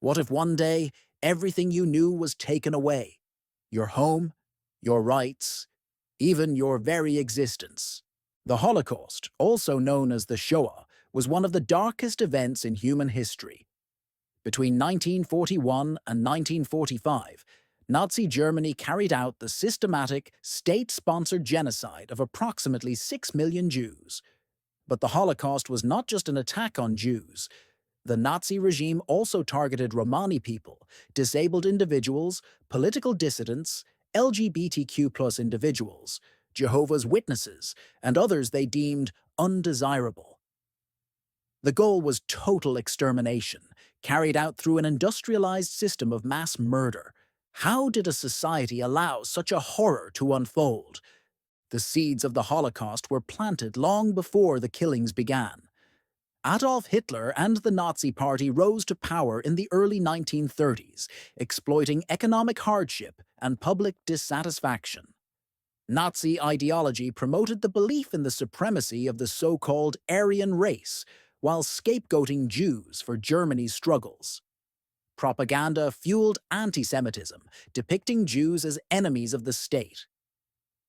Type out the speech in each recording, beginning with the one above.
What if one day everything you knew was taken away? Your home, your rights, even your very existence. The Holocaust, also known as the Shoah, was one of the darkest events in human history. Between 1941 and 1945, Nazi Germany carried out the systematic, state-sponsored genocide of approximately 6 million Jews. But the Holocaust was not just an attack on Jews. The Nazi regime also targeted Romani people, disabled individuals, political dissidents, LGBTQ+ individuals, Jehovah's Witnesses, and others they deemed undesirable. The goal was total extermination, carried out through an industrialized system of mass murder. How did a society allow such a horror to unfold? The seeds of the Holocaust were planted long before the killings began. Adolf Hitler and the Nazi Party rose to power in the early 1930s, exploiting economic hardship and public dissatisfaction. Nazi ideology promoted the belief in the supremacy of the so-called Aryan race, while scapegoating Jews for Germany's struggles. Propaganda fueled antisemitism, depicting Jews as enemies of the state.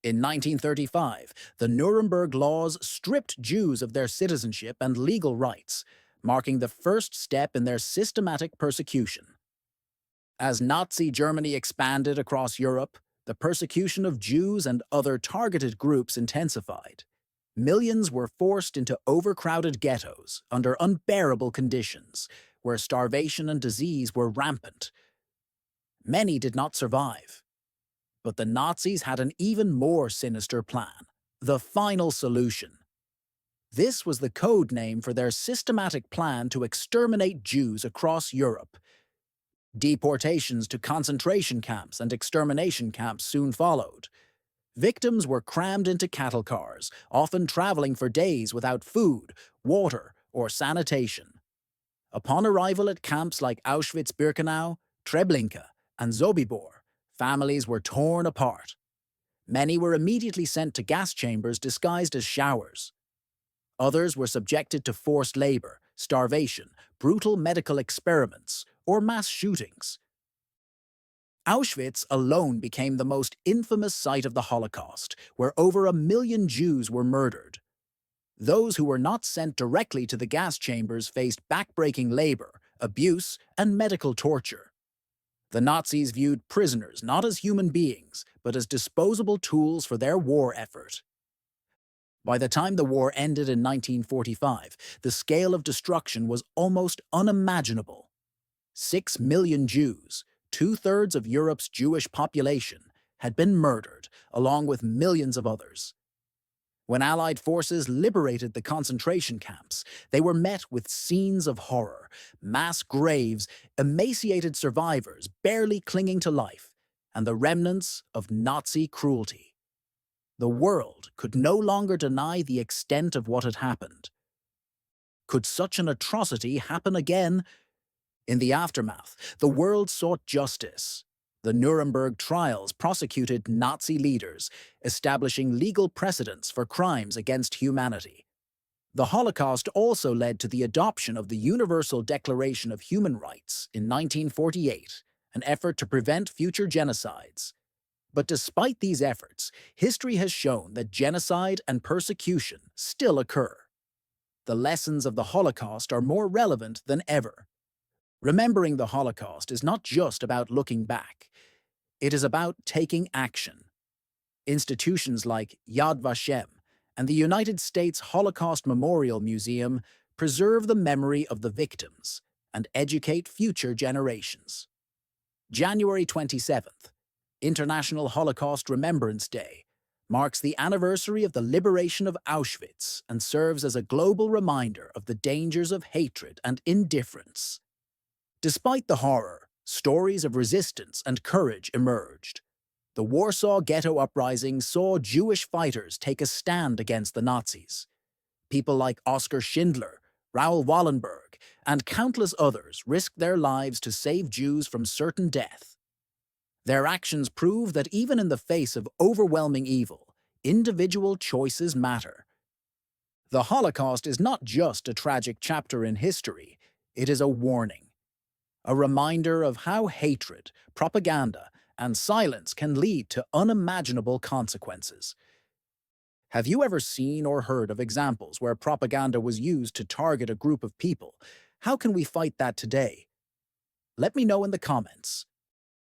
In 1935, the Nuremberg Laws stripped Jews of their citizenship and legal rights, marking the first step in their systematic persecution. As Nazi Germany expanded across Europe, the persecution of Jews and other targeted groups intensified. Millions were forced into overcrowded ghettos under unbearable conditions, where starvation and disease were rampant. Many did not survive. But the Nazis had an even more sinister plan: the final solution. This was the code name for their systematic plan to exterminate Jews across Europe. Deportations to concentration camps and extermination camps soon followed. Victims were crammed into cattle cars, often traveling for days without food, water, or sanitation. Upon arrival at camps like Auschwitz-Birkenau, Treblinka, and Sobibor, families were torn apart. Many were immediately sent to gas chambers disguised as showers. Others were subjected to forced labor, starvation, brutal medical experiments, or mass shootings. Auschwitz alone became the most infamous site of the Holocaust, where over 1 million Jews were murdered. Those who were not sent directly to the gas chambers faced backbreaking labor, abuse, and medical torture. The Nazis viewed prisoners not as human beings, but as disposable tools for their war effort. By the time the war ended in 1945, the scale of destruction was almost unimaginable. 6 million Jews, 2/3 of Europe's Jewish population, had been murdered, along with millions of others. When Allied forces liberated the concentration camps, they were met with scenes of horror: mass graves, emaciated survivors barely clinging to life, and the remnants of Nazi cruelty. The world could no longer deny the extent of what had happened. Could such an atrocity happen again? In the aftermath, the world sought justice. The Nuremberg trials prosecuted Nazi leaders, establishing legal precedents for crimes against humanity. The Holocaust also led to the adoption of the Universal Declaration of Human Rights in 1948, an effort to prevent future genocides. But despite these efforts, history has shown that genocide and persecution still occur. The lessons of the Holocaust are more relevant than ever. Remembering the Holocaust is not just about looking back. It is about taking action. Institutions like Yad Vashem and the United States Holocaust Memorial Museum preserve the memory of the victims and educate future generations. January 27th, International Holocaust Remembrance Day, marks the anniversary of the liberation of Auschwitz and serves as a global reminder of the dangers of hatred and indifference. Despite the horror, stories of resistance and courage emerged. The Warsaw Ghetto Uprising saw Jewish fighters take a stand against the Nazis. People like Oskar Schindler, Raoul Wallenberg, and countless others risked their lives to save Jews from certain death. Their actions prove that even in the face of overwhelming evil, individual choices matter. The Holocaust is not just a tragic chapter in history, it is a warning. a reminder of how hatred, propaganda, and silence can lead to unimaginable consequences. Have you ever seen or heard of examples where propaganda was used to target a group of people? How can we fight that today? Let me know in the comments.